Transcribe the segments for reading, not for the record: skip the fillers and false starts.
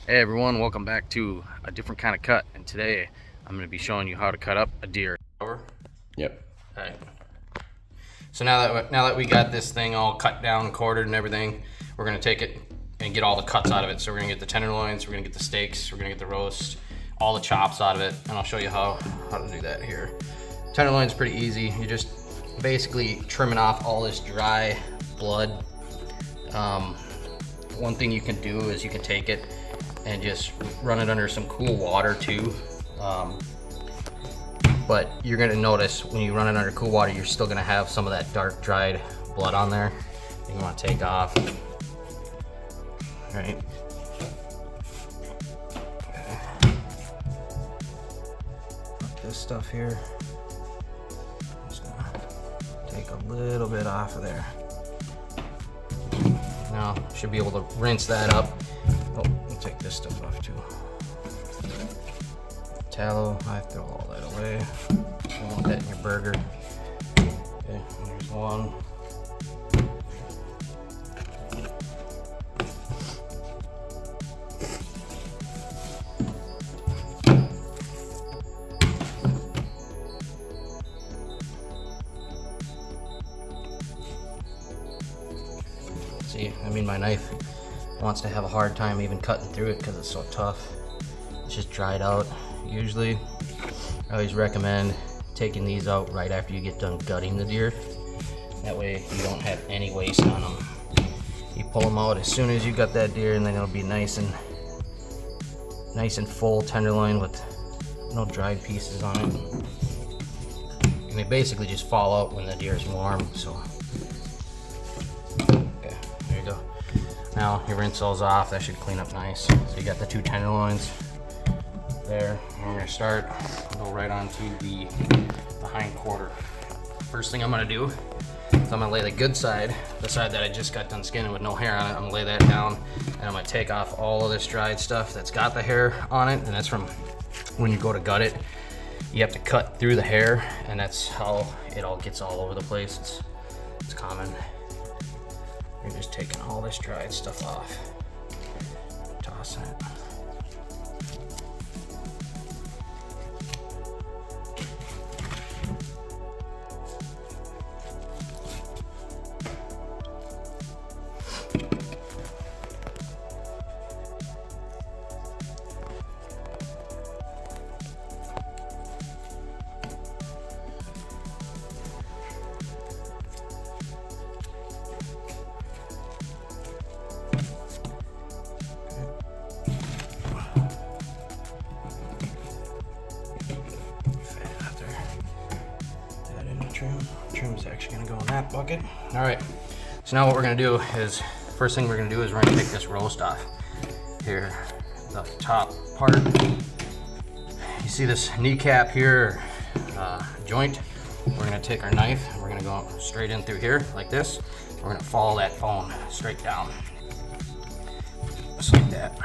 Hey everyone, welcome back to a different kind of cut, and today I'm going to be showing you how to cut up a deer. Over. Yep. All right. So now that we got this thing all cut down, quartered, and everything, we're going to take it and get all the cuts out of it. So we're going to get the tenderloins, we're going to get the steaks, we're going to get the roast, all the chops out of it, and I'll show you how to do that here. Tenderloin's pretty easy. You're just basically trimming off all this dry blood. One thing you can do is you can take it and just run it under some cool water too. But you're gonna notice when you run it under cool water, you're still gonna have some of that dark dried blood on there you wanna take off. All right. Okay. Put this stuff here. Just gonna take a little bit off of there. Now, should be able to rinse that up. Oh, we'll take this stuff off too. Tallow, I throw all that away. You don't want that in your burger. Okay, here's one. See, I mean, my knife wants to have a hard time even cutting through it because it's so tough. It's just dried out. Usually, I always recommend taking these out right after you get done gutting the deer. That way you don't have any waste on them. You pull them out as soon as you gut that deer, and then it'll be nice and full tenderloin with no dried pieces on it. And they basically just fall out when the deer is warm. So, okay, there you go. Now you rinse those off. That should clean up nice. So you got the two tenderloins there, and we're gonna start. Go right onto the hind quarter. First thing I'm gonna do is I'm gonna lay the good side, the side that I just got done skinning with no hair on it. I'm gonna lay that down, and I'm gonna take off all of this dried stuff that's got the hair on it, and that's from when you go to gut it. You have to cut through the hair, and that's how it all gets all over the place. It's common. You're just taking all this dried stuff off, tossing it. Trim is actually gonna go in that bucket. All right, so now what we're gonna do is, first thing we're gonna do is we're gonna take this roast off. Here, the top part. You see this kneecap here, joint? We're gonna take our knife and we're gonna go straight in through here like this. We're gonna follow that bone straight down, just like that.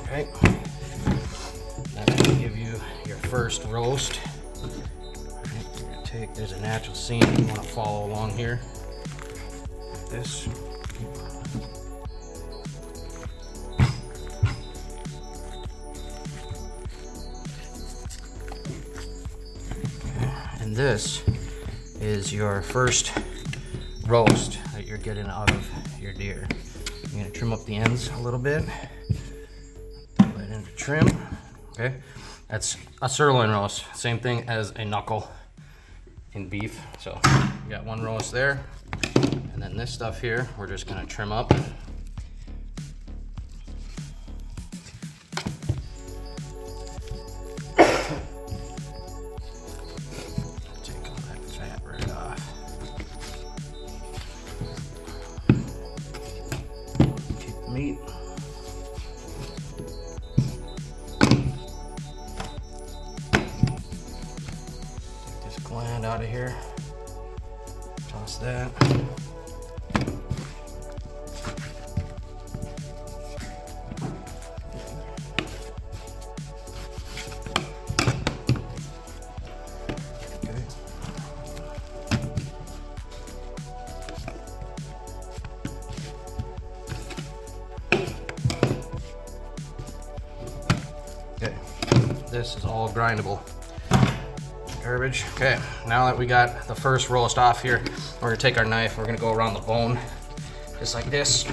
Okay, that's gonna give you your first roast. There's a natural seam you want to follow along here, like this. And this is your first roast that you're getting out of your deer. You're gonna trim up the ends a little bit, throw that into trim. Okay, that's a sirloin roast, same thing as a knuckle in beef. So we got one roast there, and then this stuff here we're just gonna trim up. Take all that fat right off. Keep the meat. Gland out of here. Toss that. this is all grindable garbage. Okay, now that we got the first roast off here, we're gonna take our knife, we're gonna go around the bone, just like this,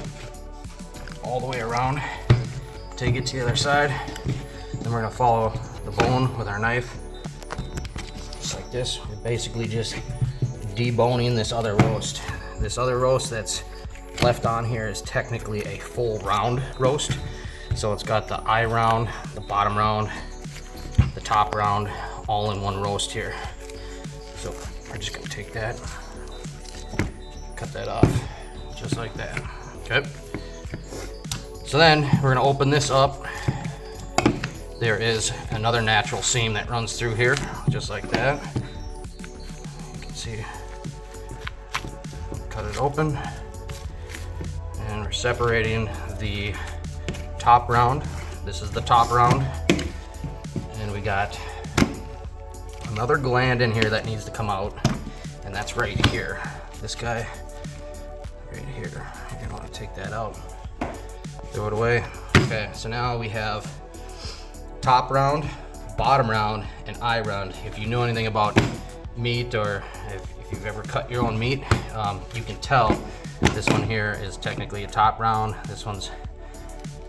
all the way around, take it to the other side. Then we're gonna follow the bone with our knife, just like this. We're basically just deboning this other roast. This other roast that's left on here is technically a full round roast. So it's got the eye round, the bottom round, the top round, all in one roast here. So we're just gonna take that, cut that off, just like that, okay? So then we're gonna open this up. There is another natural seam that runs through here, just like that. You can see, cut it open. And we're separating the top round. This is the top round. And we got another gland in here that needs to come out, and that's right here. This guy right here. You're gonna want to take that out. Throw it away. Okay, so now we have top round, bottom round, and eye round. If you know anything about meat, or if you've ever cut your own meat, you can tell this one here is technically a top round. This one's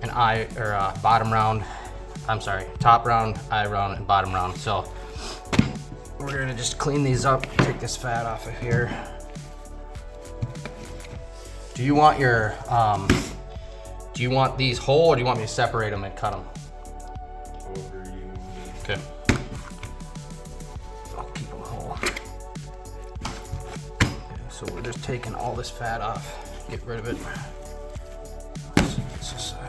an eye or bottom round. I'm sorry, top round, eye round, and bottom round. So we're gonna just clean these up, take this fat off of here. Do you want your, do you want these whole, or do you want me to separate them and cut them? Over you. Okay. I'll keep them whole. So we're just taking all this fat off, get rid of it. Set this aside.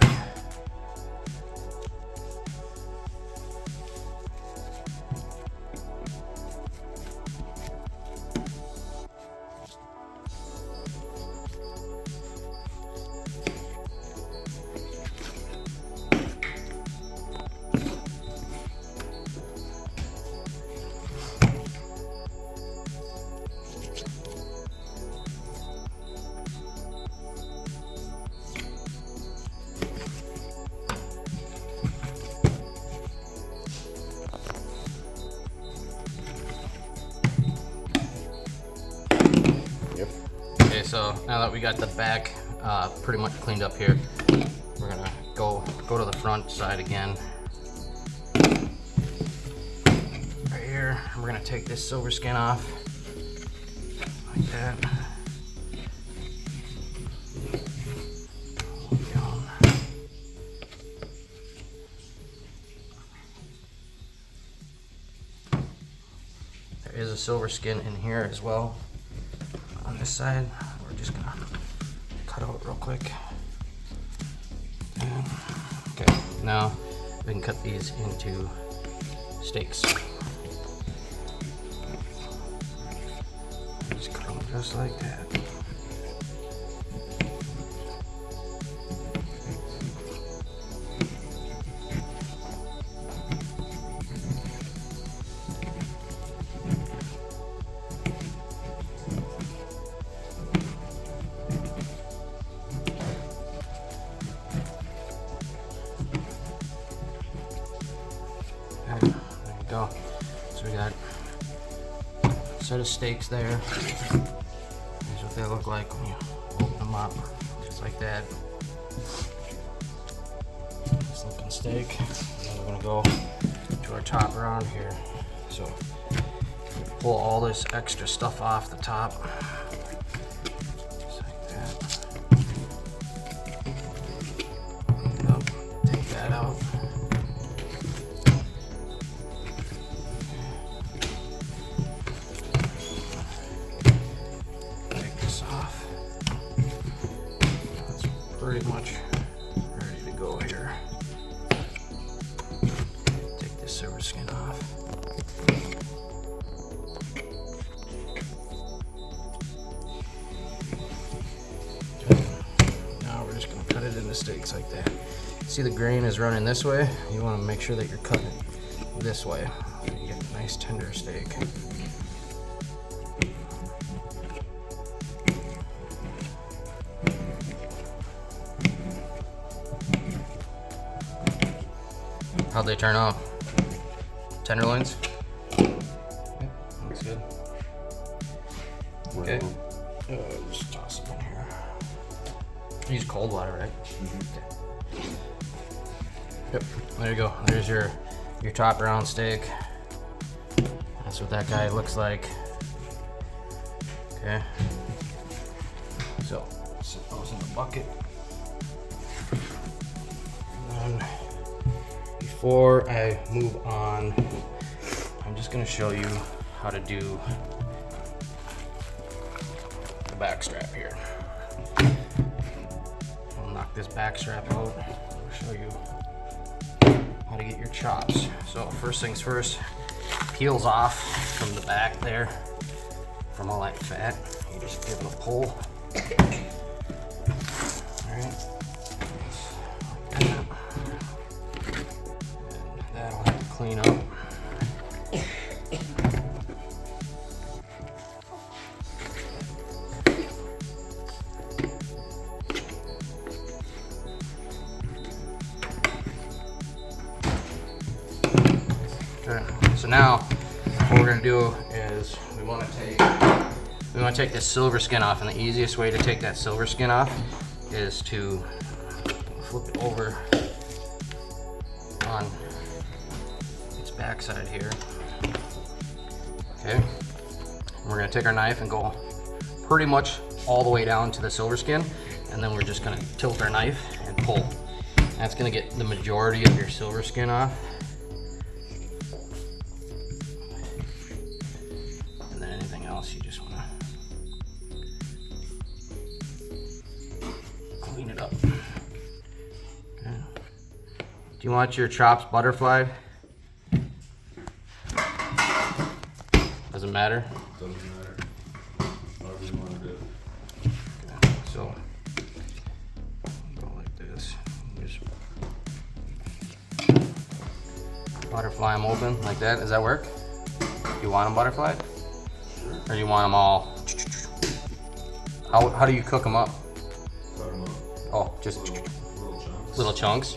Okay, so now that we got the back pretty much cleaned up here, we're gonna go to the front side again. Right here, we're gonna take this silver skin off, like that. There is a silver skin in here as well. On this side, we're just gonna cut out real quick. And, okay, now we can cut these into steaks. Just cut them just like that. There you go. So we got a set of steaks there. Here's what they look like when you open them up, just like that. Nice looking steak. And then we're gonna go to our top round here. So pull all this extra stuff off the top. Just like that. Take that out. Pretty much ready to go here. Take this silver skin off. Now we're just gonna cut it into steaks like that. See the grain is running this way? You wanna make sure that you're cutting it this way so you get a nice tender steak. How'd they turn out? tenderloins. Okay, looks good. Okay. Just toss them in here. Use cold water, right? Okay. Yep. There you go. There's your top round steak. That's what that guy looks like. Okay. So set those in the bucket. And then before I move on, I'm just going to show you how to do the back strap here. I'll knock this back strap out. I'll show you how to get your chops. So first things first, peels off from the back there, from all that fat. You just give it a pull. All right. And that'll have to clean up. Okay, so now what we're gonna do is we want to take this silver skin off, and the easiest way to take that silver skin off is to flip it over on its backside here. Okay, and we're gonna take our knife and go pretty much all the way down to the silver skin, and then we're just gonna tilt our knife and pull. That's gonna get the majority of your silver skin off. And then anything else you just wanna clean it up. Okay. Do you want your chops butterflied? Doesn't matter? Doesn't matter. However you want to do it. Okay. So, go like this. Just butterfly them open like that. Does that work? You want them butterflied? Sure. Or you want them all? How do you cook them up? Cut them up. Oh, just Little chunks. little chunks.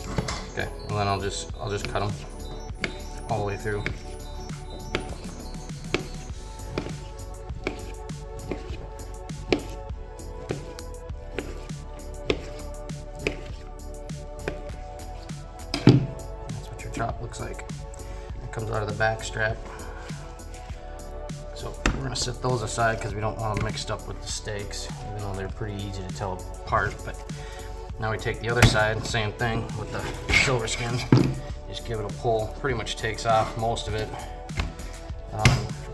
Okay, and then I'll just cut them all the way through. That's what your chop looks like. It comes out of the back strap. So we're gonna set those aside because we don't want them mixed up with the steaks, even though they're pretty easy to tell apart. But now we take the other side, same thing with the silver skin. Just give it a pull. Pretty much takes off most of it.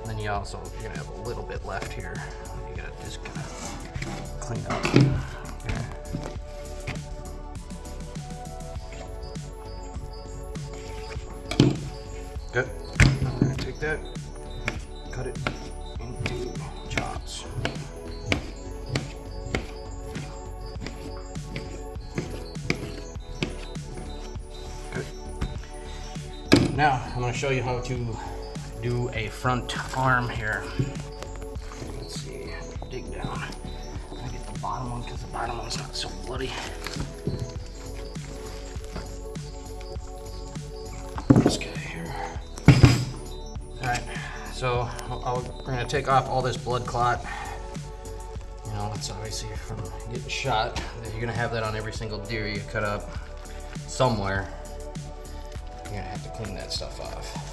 Then you're gonna have a little bit left here. You gotta just kind of clean up. Okay. Good. Now we're gonna take that, cut it into chops. Good. Now I'm going to show you how to do a front arm here. Let's see, dig down. I get the bottom one because the bottom one's not so bloody. This guy here. Alright, so we're going to take off all this blood clot. You know, that's obviously from getting shot. You're going to have that on every single deer you cut up somewhere. You're going to have to clean that stuff off.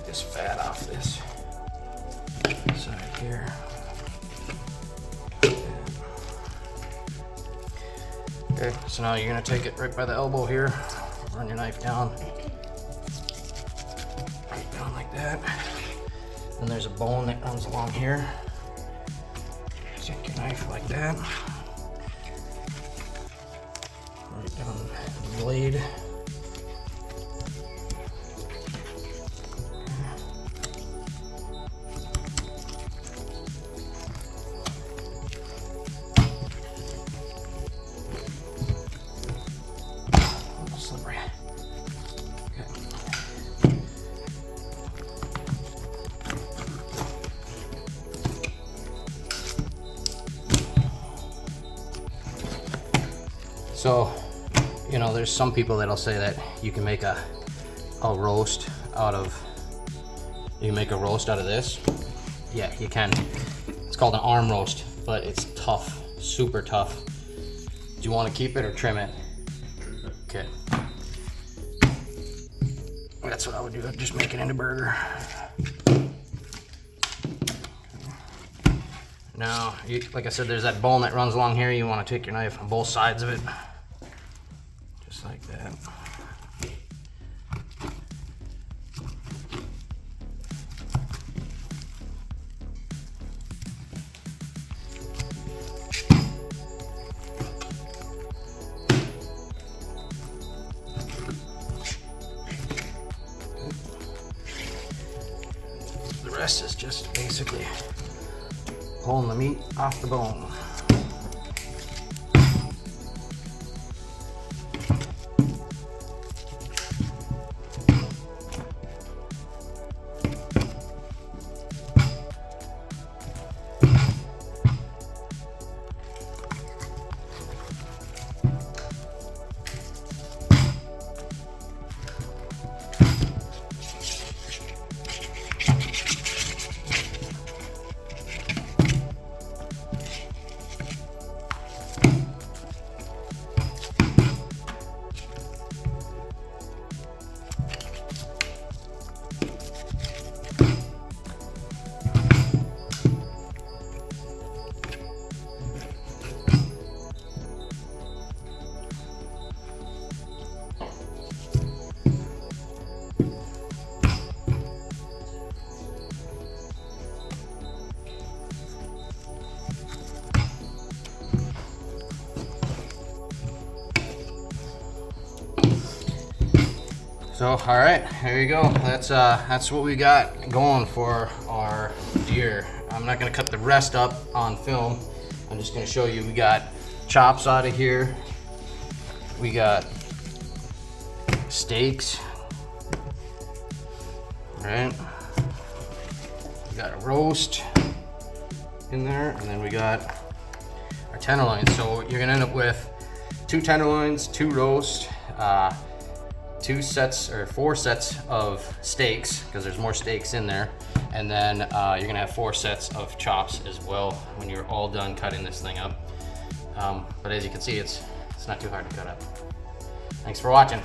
This fat off this side here. Okay, so now you're gonna take it right by the elbow here, run your knife down, right down like that. And there's a bone that runs along here. take your knife like that. Right down the blade. Slippery. Okay. So, you know, there's some people that'll say that you can make a roast out of, this. Yeah, you can. It's called an arm roast, but it's tough, super tough. Do you want to keep it or trim it? Okay. That's what I would do. I'd just make it into burger. Now, like I said, there's that bone that runs along here. You want to take your knife on both sides of it. Just like that. The rest is just basically pulling the meat off the bone. So, all right, there you go. That's what we got going for our deer. I'm not gonna cut the rest up on film. I'm just gonna show you. We got chops out of here. We got steaks. All right. We got a roast in there, and then we got our tenderloins. So you're gonna end up with 2 tenderloins, 2 roast, 4 sets of steaks, because there's more steaks in there, and then you're gonna have 4 sets of chops as well when you're all done cutting this thing up. But as you can see, it's not too hard to cut up. Thanks for watching.